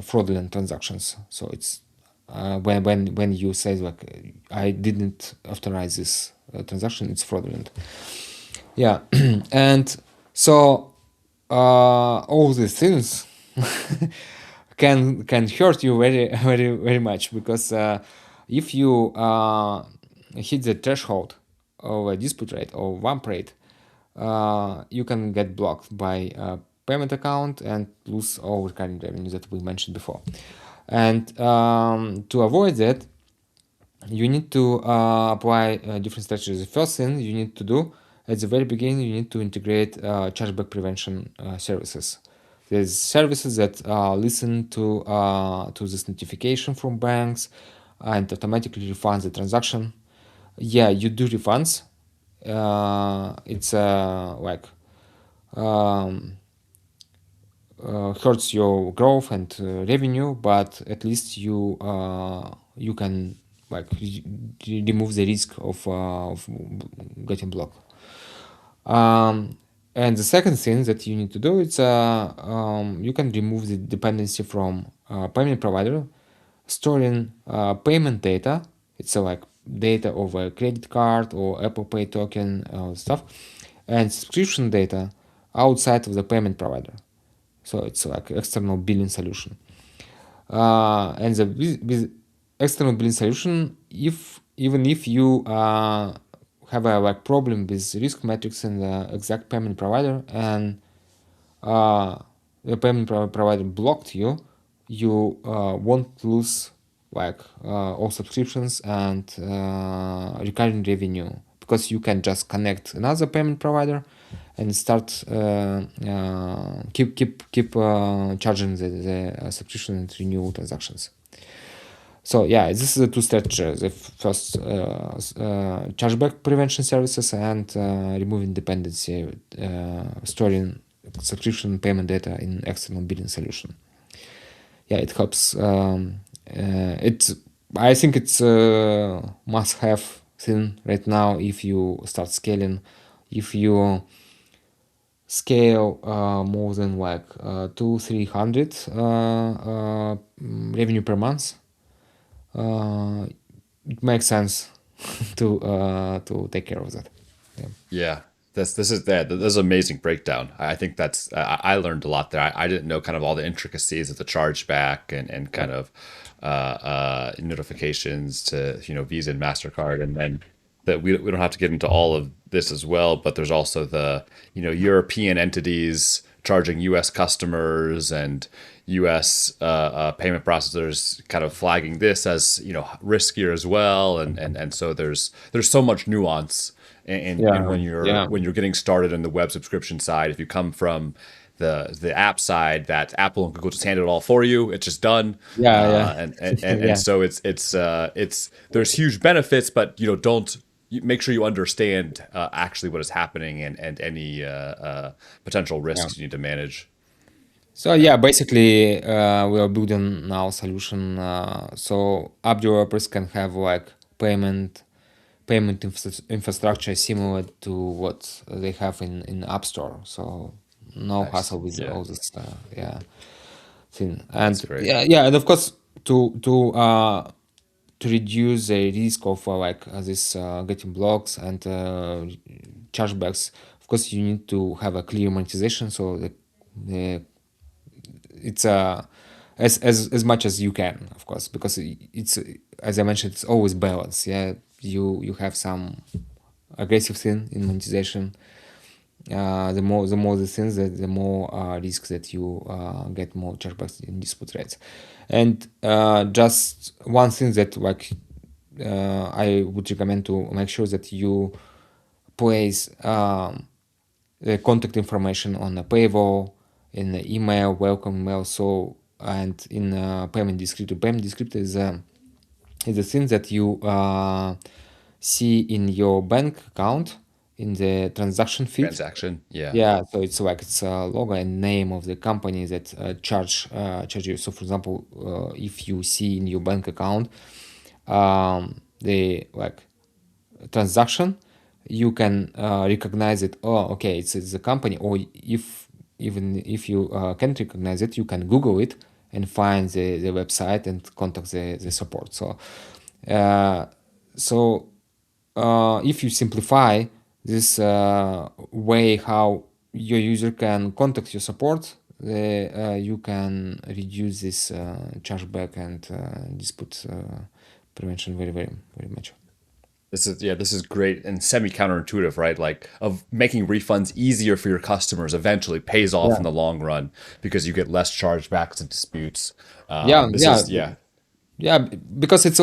fraudulent transactions. So it's when you say like I didn't authorize this transaction, it's fraudulent. Yeah, and so all these things can hurt you very very much, because if you hit the threshold of a dispute rate or VAMP rate, you can get blocked by a payment account and lose all recurring revenue that we mentioned before. And to avoid that, you need to apply different strategies. The first thing you need to do at the very beginning, you need to integrate chargeback prevention services. There's services that listen to this notification from banks and automatically refund the transaction. Yeah, you do refunds. It's like hurts your growth and revenue, but at least you can like remove the risk of getting blocked. And the second thing that you need to do is you can remove the dependency from payment provider storing payment data. It's like data of a credit card or Apple Pay token stuff, and subscription data outside of the payment provider. So it's like external billing solution. And with external billing solution, even if you have a like problem with risk metrics in the exact payment provider, and the payment provider blocked you, you won't lose like all subscriptions and recurring revenue, because you can just connect another payment provider and start keep charging the subscription and renewal transactions. So yeah, this is the two strategies. The first, chargeback prevention services, and removing dependency, storing subscription payment data in external billing solution. Yeah, it helps. I think it's a must-have thing right now if you start scaling. If you scale more than like 200-300 revenue per month, it makes sense to take care of that. Yeah. Yeah, this is an amazing breakdown. I think that's I learned a lot there. I didn't know kind of all the intricacies of the chargeback and kind of notifications to Visa and Mastercard, and then that we don't have to get into all of this as well, but there's also the, European entities charging US customers and US payment processors kind of flagging this as, riskier as well. And so there's so much nuance. And Yeah, when you're yeah, when you're getting started in the web subscription side, if you come from the app side, that Apple and Google just handle it all for you. It's just done. yeah, And yeah, so it's there's huge benefits, but don't make sure you understand actually what is happening and any potential yeah. risks you need to manage. So Yeah, yeah, basically, we are building now solution so app developers can have like infrastructure similar to what they have in App Store. So no nice. hassle with Yeah, all this, yeah, thing. that's And great. yeah, and of course to reduce the risk of like this getting blocks and chargebacks. Of course, you need to have a clear monetization. So the it's as much as you can, of course, because it's as I mentioned, it's always balance. Yeah, you have some aggressive thing in monetization. The more the things, that the more risks that you get more chargebacks in dispute rates. And just one thing that like I would recommend to make sure that you place the contact information on the paywall, in the email, welcome email. So and in payment descriptor. Payment descriptor is the thing that you see in your bank account in the transaction feed. Transaction. Yeah. Yeah, so it's like it's a logo and name of the company that charge you. So for example, if you see in your bank account the like transaction, you can recognize it. Oh, okay, it's a company. Or if even if you can't recognize it, you can Google it and find the website and contact the support. So, uh, so if you simplify this way how your user can contact your support, you can reduce this chargeback and dispute prevention very much. This is great and semi counterintuitive, right? Like of making refunds easier for your customers eventually pays off in Yeah. the long run because you get less chargebacks and disputes. Yeah, This yeah, is yeah, yeah. Because it's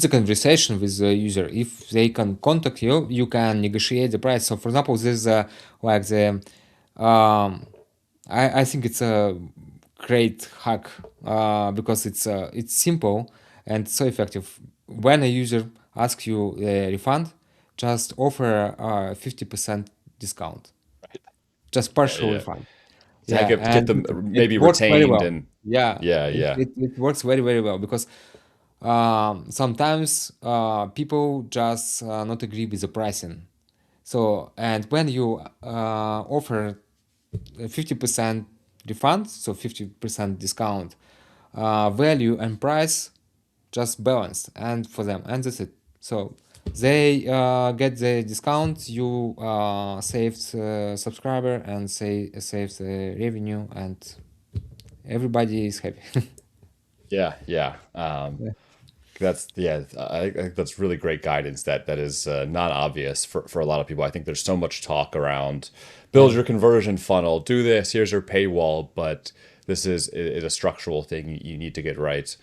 a conversation with the user. If they can contact you, you can negotiate the price. So, for example, there's like the um, I think it's a great hack because it's simple and so effective. When a user asks you a refund, just offer a 50% discount, just yeah, partial yeah. refund. To Yeah, get and them it maybe works very retained well. and Yeah, yeah, it, yeah, it, it works very well because sometimes people just not agree with the pricing. So, and when you offer a 50% refund, so 50% discount, value and price just balanced and for them, and that's it. So they get the discount, you saved subscriber and say saved the revenue, and everybody is happy. yeah, yeah. Yeah. That's yeah. I think that's really great guidance. That is not obvious for a lot of people. I think there's so much talk around build Yeah. your conversion funnel, do this. Here's your paywall, but this is a structural thing you need to get right.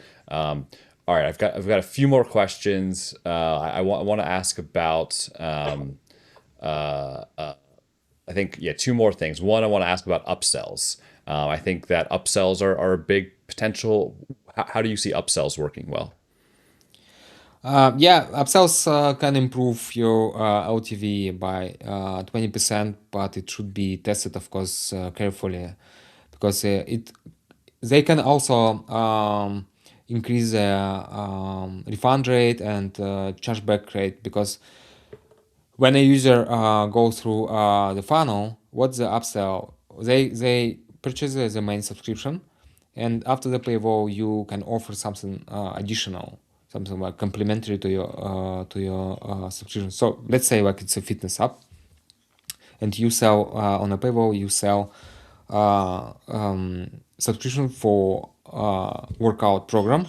All right, I've got a few more questions. I want to ask about I think yeah, two more things. One, I want to ask about upsells. I think that upsells are a big potential. How do you see upsells working well? Yeah, upsells can improve your LTV by 20%, but it should be tested, of course, carefully, because it they can also increase the refund rate and chargeback rate, because when a user goes through the funnel, what's the upsell? They purchase the main subscription, and after the paywall, you can offer something additional, something like complementary to your subscription. So let's say like it's a fitness app, and you sell on a paywall, you sell subscription for workout program,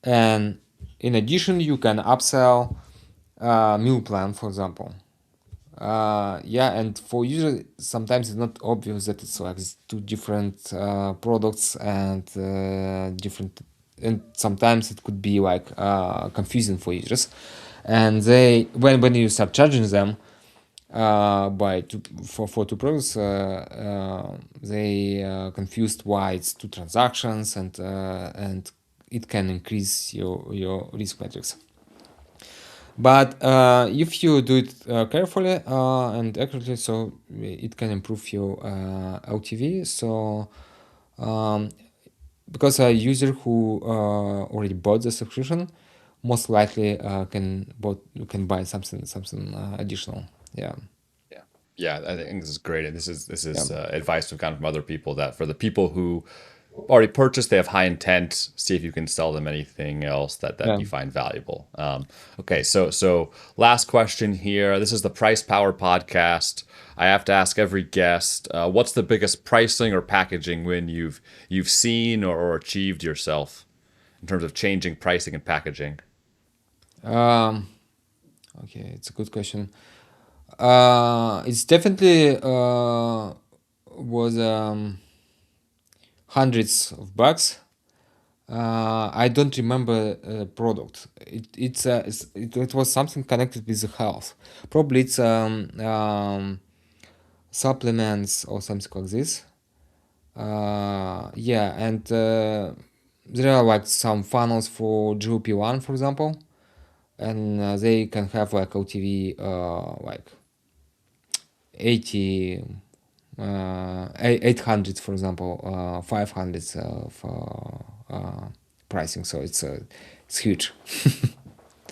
and in addition, you can upsell meal plan, for example. Yeah, and for user, sometimes it's not obvious that it's like two different products and different, and sometimes it could be like confusing for users. And they, when you start charging them by two, for two products, they confused why it's two transactions, and it can increase your risk matrix. But if you do it carefully and accurately, so it can improve your LTV. So because a user who already bought the subscription most likely can buy something additional. Yeah. Yeah. Yeah, I think this is great. And this Yeah. is advice we've gotten from other people that for the people who already purchased, they have high intent. See if you can sell them anything else that Yeah. you find valuable. Okay, so last question here. This is the Price Power podcast. I have to ask every guest, what's the biggest pricing or packaging win you've seen or achieved yourself in terms of changing pricing and packaging? Um, okay, it's a good question. It's definitely was hundreds of bucks. I don't remember product. It was something connected with the health. Probably it's supplements or something like this. Yeah, and there are like some funnels for GLP-1, for example, and they can have like LTV like 80, 800, for example, 500 for pricing. So it's huge.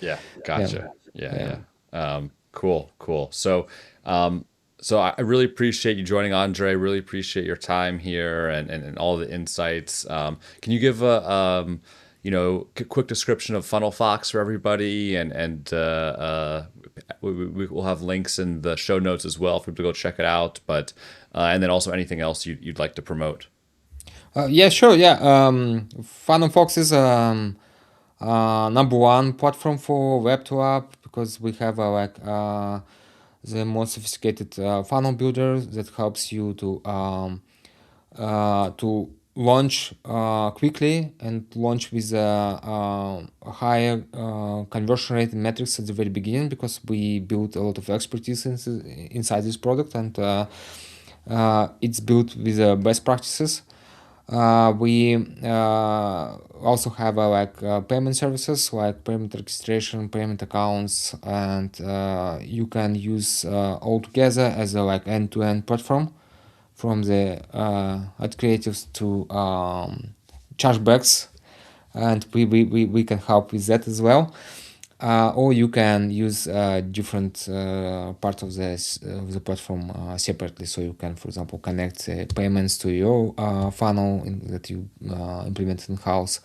Yeah, Yeah, gotcha. Yeah, yeah, yeah. Cool. So I really appreciate you joining, Andre. Really appreciate your time here and all the insights. Can you give a quick description of FunnelFox for everybody, and we will have links in the show notes as well for people to go check it out. But and then also anything else you'd like to promote. yeah, sure. Yeah, FunnelFox is number one platform for web to app because we have the most sophisticated funnel builder that helps you to launch quickly and launch with a higher conversion rate and metrics at the very beginning because we built a lot of expertise inside this product, and it's built with best practices. We also have payment services like payment registration, payment accounts, and you can use all together as a end-to-end platform from the ad creatives to chargebacks, and we can help with that as well. Or you can use different parts of the platform separately. So you can, for example, connect payments to your funnel that you implement in house,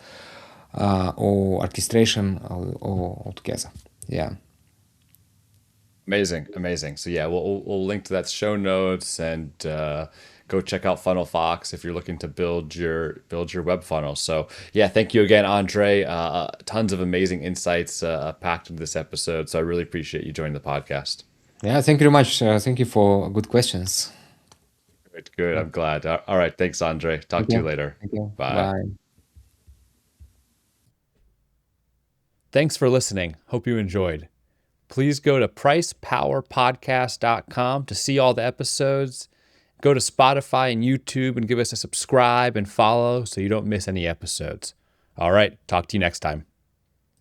or orchestration, or altogether. Yeah. Amazing. So yeah, we'll link to that show notes and go check out FunnelFox if you're looking to build your web funnel. So yeah, thank you again, Andre. Tons of amazing insights packed into this episode. So I really appreciate you joining the podcast. Yeah. Thank you very much. Thank you for good questions. Good. I'm glad. All right. Thanks, Andre. Talk Thank to you you. later. Thank you. Bye. Bye. Thanks for listening. Hope you enjoyed. Please go to pricepowerpodcast.com to see all the episodes. Go to Spotify and YouTube and give us a subscribe and follow so you don't miss any episodes. All right, talk to you next time.